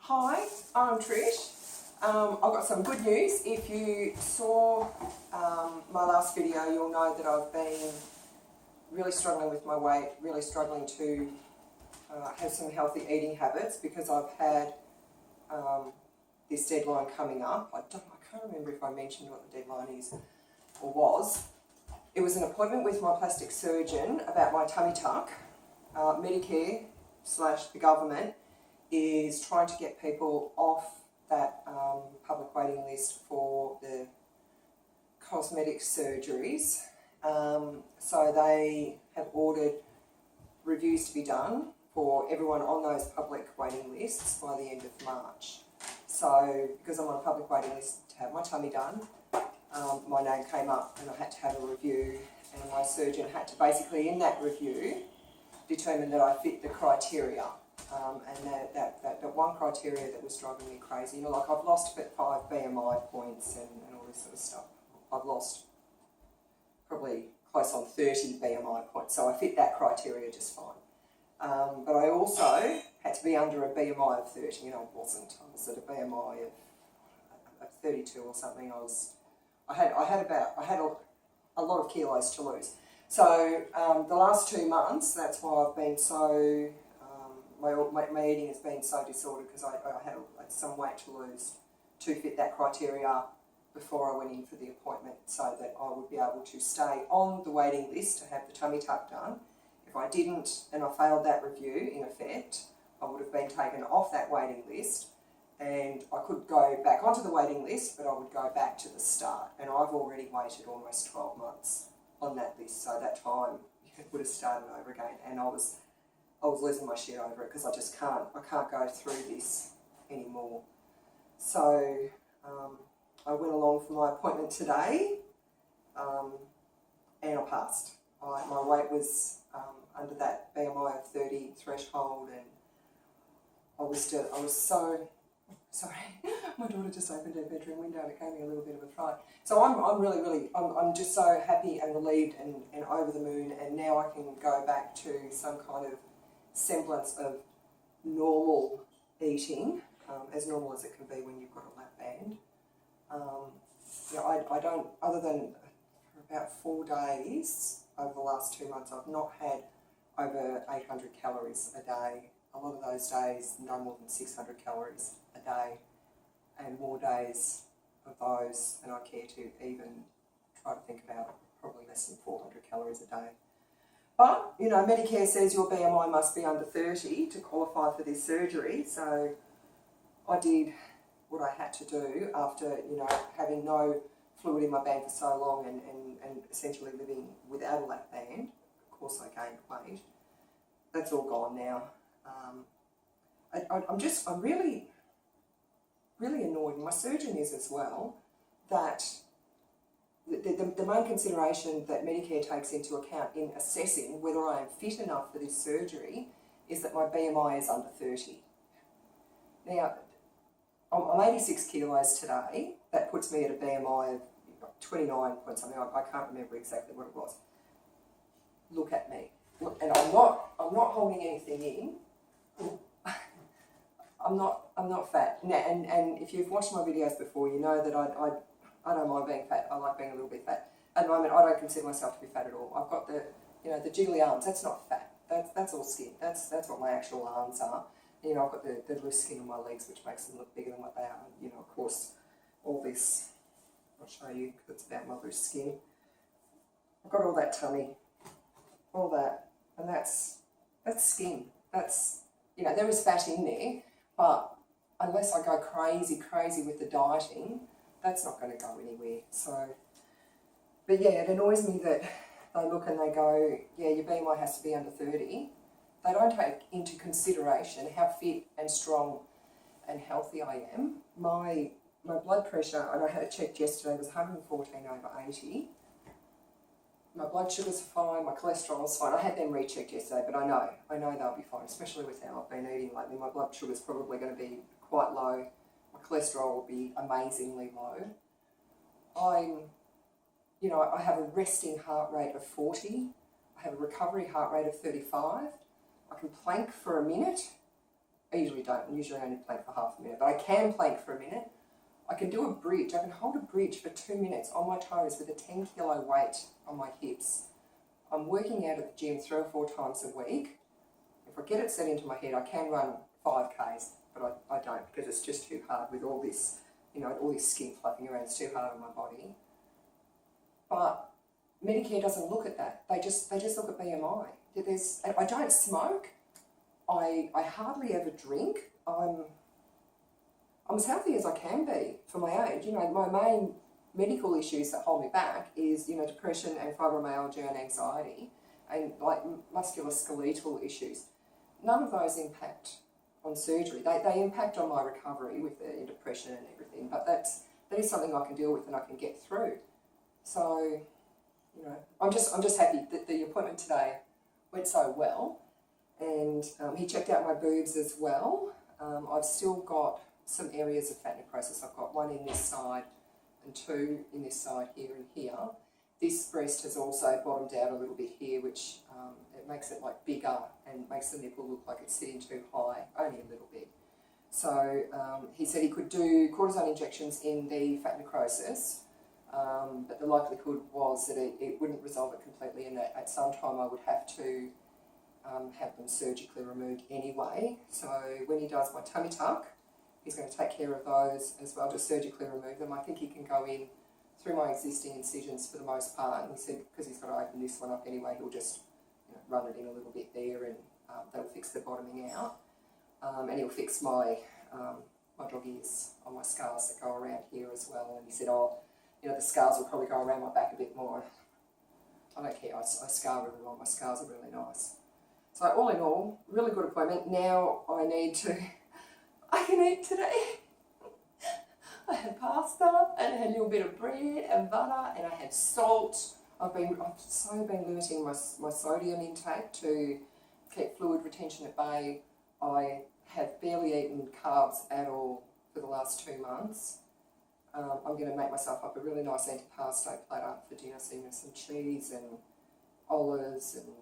Hi, I'm Trish. I've got some good news. If you saw my last video, you'll know that I've been really struggling with my weight, really struggling to have some healthy eating habits because I've had this deadline coming up. I can't remember if I mentioned what the deadline is or was. It was an appointment with my plastic surgeon about my tummy tuck. Medicare / the government is trying to get people off that public waiting list for the cosmetic surgeries. So they have ordered reviews to be done for everyone on those public waiting lists by the end of March. So because I'm on a public waiting list to have my tummy done, my name came up and I had to have a review, and my surgeon had to basically in that review determine that I fit the criteria. And that one criteria that was driving me crazy, like I've lost 5 BMI points and all this sort of stuff. I've lost probably close on 30 BMI points, so I fit that criteria just fine. But I also had to be under a BMI of 30, I wasn't. I was at a BMI of 32 or something. I had a lot of kilos to lose. So the last 2 months, that's why I've been so, my eating has been so disordered, because I had some weight to lose to fit that criteria before I went in for the appointment, so that I would be able to stay on the waiting list to have the tummy tuck done. If I didn't and I failed that review, in effect, I would have been taken off that waiting list, and I could go back onto the waiting list, but I would go back to the start. And I've already waited almost 12 months on that list, so that time would have started over again, and I was losing my shit over it, because I can't go through this anymore. So I went along for my appointment today, and I passed. My weight was under that BMI of 30 threshold, and I was so sorry. My daughter just opened her bedroom window and it gave me a little bit of a fright. So I'm just so happy and relieved and over the moon, and now I can go back to some kind of semblance of normal eating, as normal as it can be when you've got a lap band. I don't, other than for about 4 days over the last 2 months, I've not had over 800 calories a day. A lot of those days, no more than 600 calories a day, and more days of those than I care to even try to think about, probably less than 400 calories a day. But, Medicare says your BMI must be under 30 to qualify for this surgery, so I did what I had to do after, having no fluid in my band for so long and essentially living without a lap band. Of course I gained weight. That's all gone now. I'm really, really annoyed, and my surgeon is as well, that the main consideration that Medicare takes into account in assessing whether I am fit enough for this surgery is that my BMI is under 30. Now, I'm 86 kilos today. That puts me at a BMI of 29 point something. I can't remember exactly what it was. Look at me. Look, and I'm not holding anything in. I'm not fat. Now, and if you've watched my videos before, you know that I don't mind being fat. I like being a little bit fat. At the moment, I don't consider myself to be fat at all. I've got the jiggly arms. That's not fat. That's all skin. That's what my actual arms are. I've got the loose skin on my legs, which makes them look bigger than what they are. Of course, all this, I'll show you, because it's about my loose skin. I've got all that tummy, all that, and that's skin. That's, there is fat in there, but unless I go crazy with the dieting, that's not going to go anywhere. So, but yeah, it annoys me that they look and they go, yeah, your BMI has to be under 30. They don't take into consideration how fit and strong and healthy I am. My blood pressure, and I had it checked yesterday, was 114/80. My blood sugar's fine, my cholesterol's fine. I had them rechecked yesterday, but I know they'll be fine, especially with how I've been eating lately. My blood sugar's probably going to be quite low. My cholesterol will be amazingly low. I have a resting heart rate of 40. I have a recovery heart rate of 35. I can plank for a minute. I usually don't. I usually only plank for half a minute, but I can plank for a minute. I can do a bridge. I can hold a bridge for 2 minutes on my toes with a 10-kilo weight on my hips. I'm working out at the gym 3 or 4 times a week. If I get it set into my head, I can run 5Ks, but I don't because it's just too hard with all this, all this skin flapping around. It's too hard on my body. But Medicare doesn't look at that. They just look at BMI. I don't smoke. I hardly ever drink. I'm as healthy as I can be for my age. My main medical issues that hold me back is, depression and fibromyalgia and anxiety and like musculoskeletal issues. None of those impact on surgery. They impact on my recovery with the depression and everything, but that is something I can deal with and I can get through. So, I'm just happy that the appointment today went so well, and he checked out my boobs as well. I've still got some areas of fat necrosis. I've got 1 in this side and 2 in this side here and here. This breast has also bottomed out a little bit here, which it makes it like bigger and makes the nipple look like it's sitting too high, only a little bit. So he said he could do cortisone injections in the fat necrosis, but the likelihood was that it wouldn't resolve it completely, and that at some time I would have to have them surgically removed anyway. So when he does my tummy tuck, he's going to take care of those as well, just surgically remove them. I think he can go in through my existing incisions for the most part, and he said because he's got to open this one up anyway, he'll just run it in a little bit there, and that'll fix the bottoming out. And he'll fix my dog ears on my scars that go around here as well. And he said, the scars will probably go around my back a bit more. I don't care, I scar really well, my scars are really nice. So all in all, really good appointment. Now I can eat today. I had pasta and I had a little bit of bread and butter and I had salt. I've so been limiting my sodium intake to keep fluid retention at bay. I have barely eaten carbs at all for the last 2 months. I'm going to make myself up a really nice antipasto platter for dinner, so some cheese and olives, and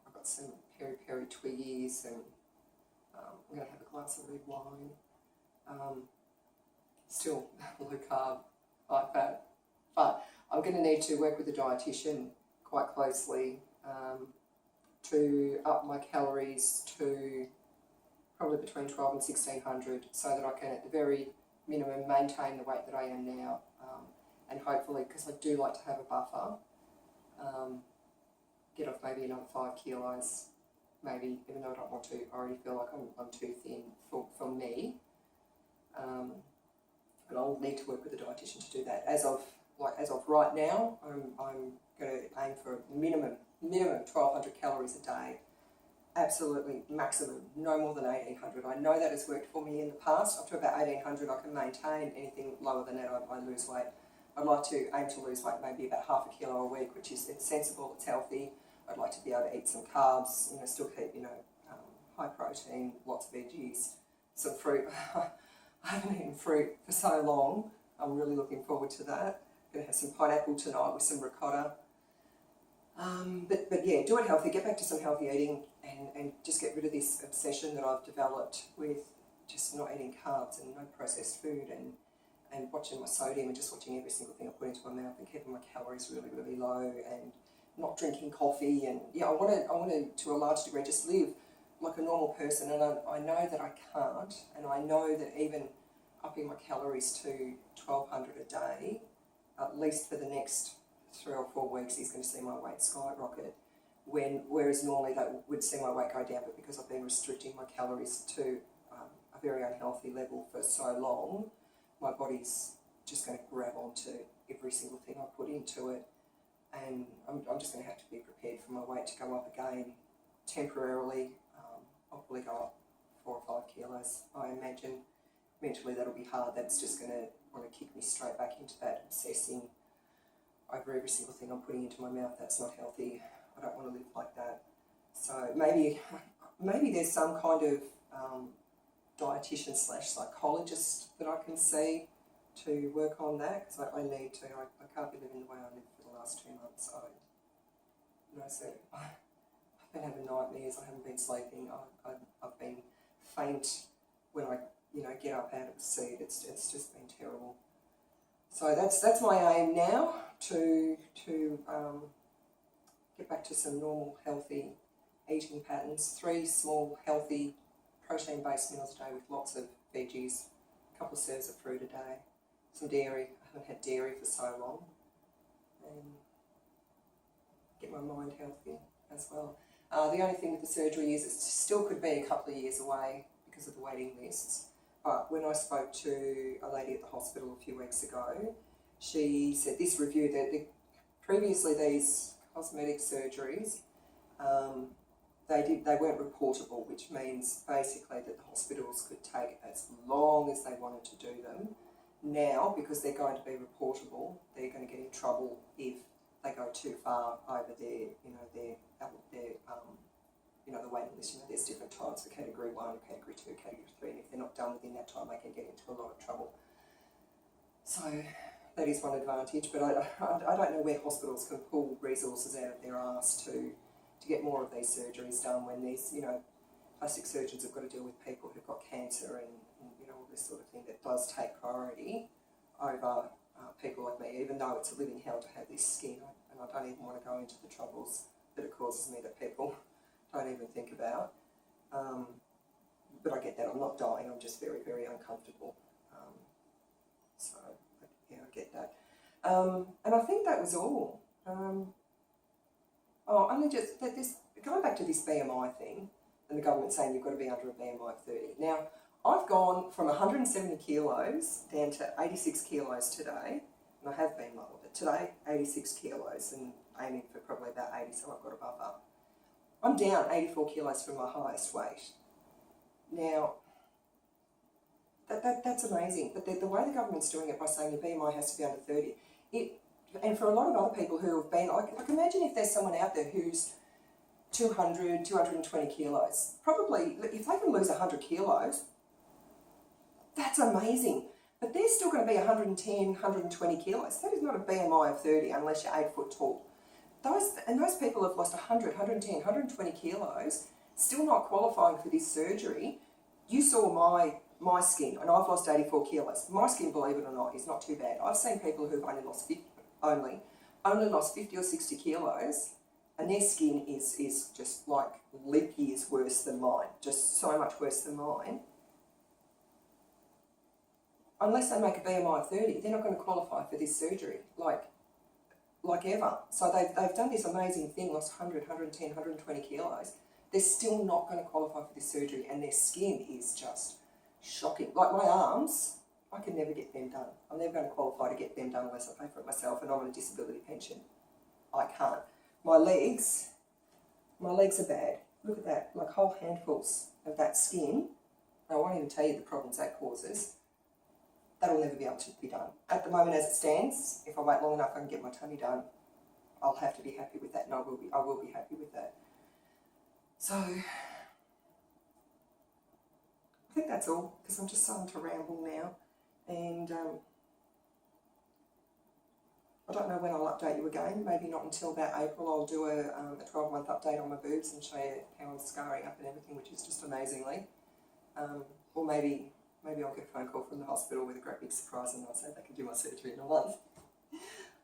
I've got some peri-peri twiggies, and I'm going to have a glass of red wine. Still low carb like that, but I'm going to need to work with a dietitian quite closely to up my calories to probably between 12 and 1600, so that I can at the very minimum maintain the weight that I am now, and hopefully, because I do like to have a buffer, get off maybe another 5 kilos, maybe, even though I don't want to. I already feel like I'm too thin for me, but I'll need to work with a dietitian to do that. As of right now, I'm going to aim for a minimum 1200 calories a day. Absolutely maximum, no more than 1800. I know that has worked for me in the past. Up to about 1800 I can maintain. Anything lower than that I lose weight. I'd like to aim to lose weight maybe about half a kilo a week, which is it's sensible, it's healthy. I'd like to be able to eat some carbs, still keep, high protein, lots of veggies, some fruit. I haven't eaten fruit for so long. I'm really looking forward to that. I'm going to have some pineapple tonight with some ricotta. But yeah, do it healthy, get back to some healthy eating, and just get rid of this obsession that I've developed with just not eating carbs and no processed food, and watching my sodium and just watching every single thing I put into my mouth and keeping my calories really, really low, and not drinking coffee. And yeah, I want to a large degree just live like a normal person, and I know that I can't, and I know that even upping my calories to 1200 a day, at least for the next 3 or 4 weeks, is going to see my weight skyrocket, whereas normally that would see my weight go down, but because I've been restricting my calories to a very unhealthy level for so long, my body's just going to grab onto every single thing I put into it, and I'm just going to have to be prepared for my weight to go up again temporarily. I'll probably go up 4 or 5 kilos, I imagine. Mentally that'll be hard. That's just going to want to kick me straight back into that obsessing over every single thing I'm putting into my mouth. That's not healthy. I don't want to live like that. So maybe there's some kind of dietitian / psychologist that I can see to work on that, because I need to. I can't be living the way I lived for the last 2 months. So I've been having nightmares. I haven't been sleeping. I've been faint when I, get up out of the seat. It's just been terrible. So that's my aim now, to get back to some normal, healthy eating patterns. 3 small, healthy, protein-based meals a day with lots of veggies, a couple of serves of fruit a day, some dairy. I haven't had dairy for so long. And get my mind healthy as well. The only thing with the surgery is it still could be a couple of years away because of the waiting lists. But when I spoke to a lady at the hospital a few weeks ago, she said this review, that previously these cosmetic surgeries, they weren't reportable, which means basically that the hospitals could take as long as they wanted to do them. Now, because they're going to be reportable, they're going to get in trouble if they go too far over their the waiting list. There's different types for category 1, category 2, category 3, and if they're not done within that time, they can get into a lot of trouble. So that is one advantage, but I don't know where hospitals can pull resources out of their arse to get more of these surgeries done when these, plastic surgeons have got to deal with people who've got cancer and all this sort of thing that does take priority over people like me, even though it's a living hell to have this skin, and I don't even want to go into the troubles that it causes me that people don't even think about. But I get that. I'm not dying. I'm just very, very uncomfortable. So, yeah, I get that. And I think that was all. Only just going back to this BMI thing, and the government saying you've got to be under a BMI of 30. Now, I've gone from 170 kilos down to 86 kilos today, and I have been lower, but today 86 kilos and aiming for probably about 80, so I've got a bump up. I'm down 84 kilos from my highest weight. Now, that's amazing, but the way the government's doing it by saying your BMI has to be under 30, and for a lot of other people who have been, like imagine if there's someone out there who's 200, 220 kilos. Probably, if they can lose 100 kilos, that's amazing. But they're still going to be 110, 120 kilos. That is not a BMI of 30 unless you're 8 foot tall. Those people have lost 100, 110, 120 kilos, still not qualifying for this surgery. You saw my skin, and I've lost 84 kilos. My skin, believe it or not, is not too bad. I've seen people who've only lost 50 or 60 kilos, and their skin is just like leap years worse than mine, just so much worse than mine. Unless they make a BMI of 30, they're not going to qualify for this surgery, like ever. So they've done this amazing thing, lost 100, 110, 120 kilos. They're still not going to qualify for this surgery, and their skin is just shocking. Like my arms, I can never get them done. I'm never going to qualify to get them done unless I pay for it myself, and I'm on a disability pension. I can't. My legs are bad. Look at that, like whole handfuls of that skin. I won't even tell you the problems that causes. That'll never be able to be done. At the moment as it stands, if I wait long enough I can get my tummy done, I'll have to be happy with that, and I will be happy with that. So, I think that's all, because I'm just starting to ramble now, and I don't know when I'll update you again. Maybe not until about April. I'll do a 12-month update on my boobs and show you how I'm scarring up and everything, which is just amazingly. Or maybe I'll get a phone call from the hospital with a great big surprise and they'll say they can do my surgery in a month.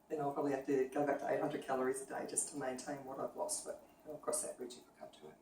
Then I'll probably have to go back to 800 calories a day just to maintain what I've lost, but I'll cross that bridge if I come to it.